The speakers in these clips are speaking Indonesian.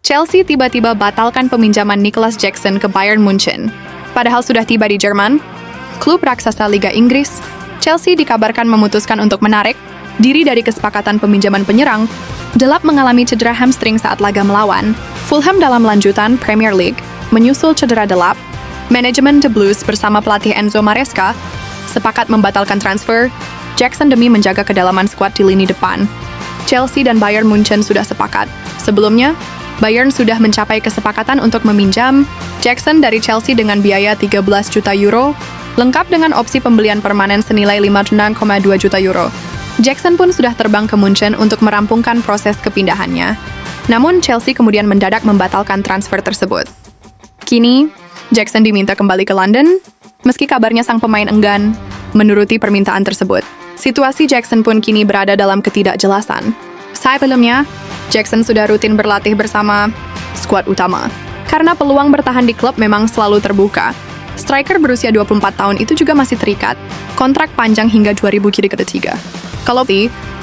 Chelsea tiba-tiba batalkan peminjaman Nicolas Jackson ke Bayern Munchen. Padahal sudah tiba di Jerman, klub raksasa Liga Inggris, Chelsea dikabarkan memutuskan untuk menarik diri dari kesepakatan peminjaman penyerang. Delap mengalami cedera hamstring saat laga melawan Fulham dalam lanjutan Premier League. Menyusul cedera Delap, manajemen The Blues bersama pelatih Enzo Maresca sepakat membatalkan transfer Jackson demi menjaga kedalaman skuad di lini depan. Chelsea dan Bayern Munchen sudah sepakat. Sebelumnya, Bayern sudah mencapai kesepakatan untuk meminjam Jackson dari Chelsea dengan biaya 13 juta euro, lengkap dengan opsi pembelian permanen senilai 56,2 juta euro. Jackson pun sudah terbang ke Munchen untuk merampungkan proses kepindahannya. Namun, Chelsea kemudian mendadak membatalkan transfer tersebut. Kini, Jackson diminta kembali ke London, meski kabarnya sang pemain enggan menuruti permintaan tersebut. Situasi Jackson pun kini berada dalam ketidakjelasan. Sebelumnya, Jackson sudah rutin berlatih bersama skuad utama. Karena peluang bertahan di klub memang selalu terbuka. Striker berusia 24 tahun itu juga masih terikat kontrak panjang hingga 2023. Kalau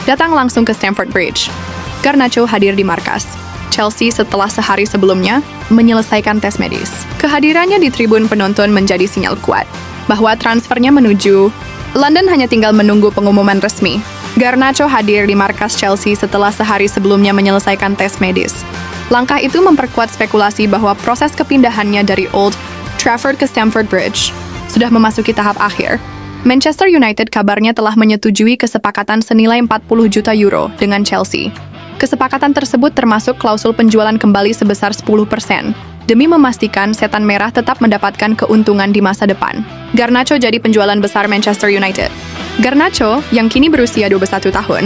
datang langsung ke Stamford Bridge. Garnacho hadir di markas Chelsea setelah sehari sebelumnya menyelesaikan tes medis. Kehadirannya di tribun penonton menjadi sinyal kuat bahwa transfernya menuju London hanya tinggal menunggu pengumuman resmi. Garnacho hadir di markas Chelsea setelah sehari sebelumnya menyelesaikan tes medis. Langkah itu memperkuat spekulasi bahwa proses kepindahannya dari Old Trafford ke Stamford Bridge sudah memasuki tahap akhir. Manchester United kabarnya telah menyetujui kesepakatan senilai 40 juta euro dengan Chelsea. Kesepakatan tersebut termasuk klausul penjualan kembali sebesar 10%, demi memastikan setan merah tetap mendapatkan keuntungan di masa depan. Garnacho jadi penjualan besar Manchester United. Garnacho, yang kini berusia 21 tahun,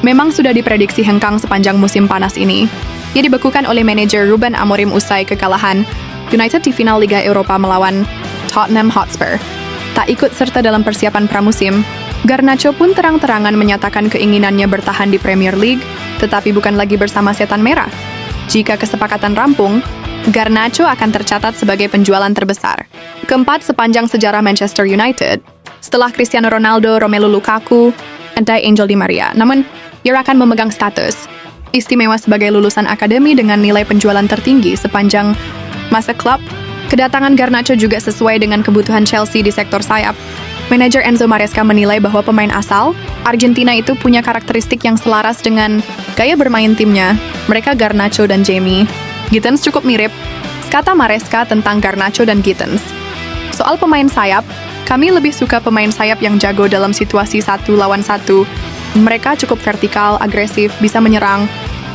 memang sudah diprediksi hengkang sepanjang musim panas ini. Ia dibekukan oleh manajer Ruben Amorim usai kekalahan United di final Liga Eropa melawan Tottenham Hotspur. Tak ikut serta dalam persiapan pramusim, Garnacho pun terang-terangan menyatakan keinginannya bertahan di Premier League, tetapi bukan lagi bersama setan merah. Jika kesepakatan rampung, Garnacho akan tercatat sebagai penjualan terbesar keempat sepanjang sejarah Manchester United, setelah Cristiano Ronaldo, Romelu Lukaku, dan Angel Di Maria. Namun, ia akan memegang status istimewa sebagai lulusan akademi dengan nilai penjualan tertinggi sepanjang masa klub. Kedatangan Garnacho juga sesuai dengan kebutuhan Chelsea di sektor sayap. Manajer Enzo Maresca menilai bahwa pemain asal Argentina itu punya karakteristik yang selaras dengan gaya bermain timnya. Mereka Garnacho dan Jamie Gittens cukup mirip, kata Maresca tentang Garnacho dan Gittens. Soal pemain sayap, kami lebih suka pemain sayap yang jago dalam situasi 1 lawan 1. Mereka cukup vertikal, agresif, bisa menyerang,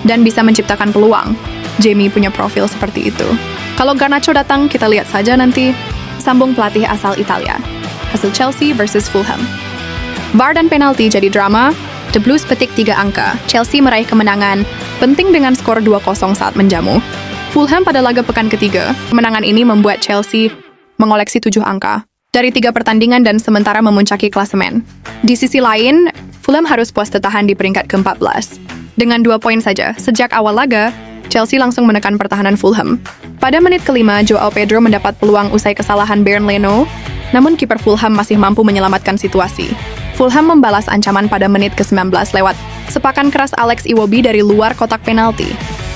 dan bisa menciptakan peluang. Jamie punya profil seperti itu. Kalau Garnacho datang, kita lihat saja nanti. Sambung pelatih asal Italia. Hasil Chelsea versus Fulham. VAR dan penalti jadi drama. The Blues petik 3 angka. Chelsea meraih kemenangan penting dengan skor 2-0 saat menjamu Fulham pada laga pekan ketiga. Kemenangan ini membuat Chelsea mengoleksi 7 angka dari 3 pertandingan dan sementara memuncaki klasemen. Di sisi lain, Fulham harus puas tertahan di peringkat ke-14. Dengan 2 poin saja, sejak awal laga, Chelsea langsung menekan pertahanan Fulham. Pada menit ke-5, Joao Pedro mendapat peluang usai kesalahan Bernd Leno, namun kiper Fulham masih mampu menyelamatkan situasi. Fulham membalas ancaman pada menit ke-19 lewat sepakan keras Alex Iwobi dari luar kotak penalti.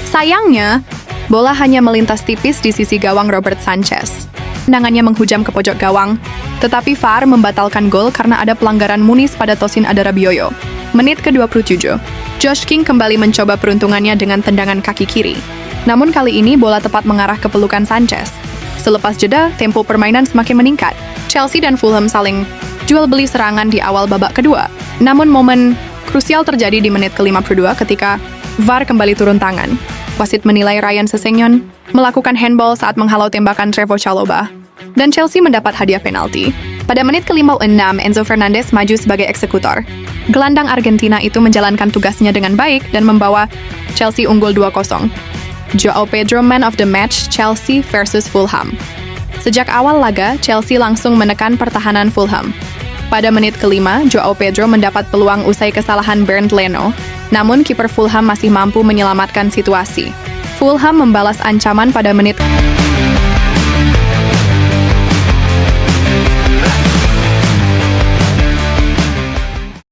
Sayangnya, bola hanya melintas tipis di sisi gawang Robert Sanchez. Tendangannya menghujam ke pojok gawang, tetapi VAR membatalkan gol karena ada pelanggaran Muniz pada Tosin Adarabioyo. Menit ke-27, Josh King kembali mencoba peruntungannya dengan tendangan kaki kiri. Namun kali ini bola tepat mengarah ke pelukan Sanchez. Selepas jeda, tempo permainan semakin meningkat. Chelsea dan Fulham saling jual beli serangan di awal babak kedua. Namun momen krusial terjadi di menit ke-52 ketika VAR kembali turun tangan. Wasit menilai Ryan Sessegnon melakukan handball saat menghalau tembakan Trevoh Chalobah, dan Chelsea mendapat hadiah penalti. Pada menit ke-56, Enzo Fernandez maju sebagai eksekutor. Gelandang Argentina itu menjalankan tugasnya dengan baik dan membawa Chelsea unggul 2-0. Joao Pedro Man of the Match Chelsea versus Fulham. Sejak awal laga, Chelsea langsung menekan pertahanan Fulham. Pada menit ke-5, Joao Pedro mendapat peluang usai kesalahan Bernd Leno, namun kiper Fulham masih mampu menyelamatkan situasi. Fulham membalas ancaman pada menit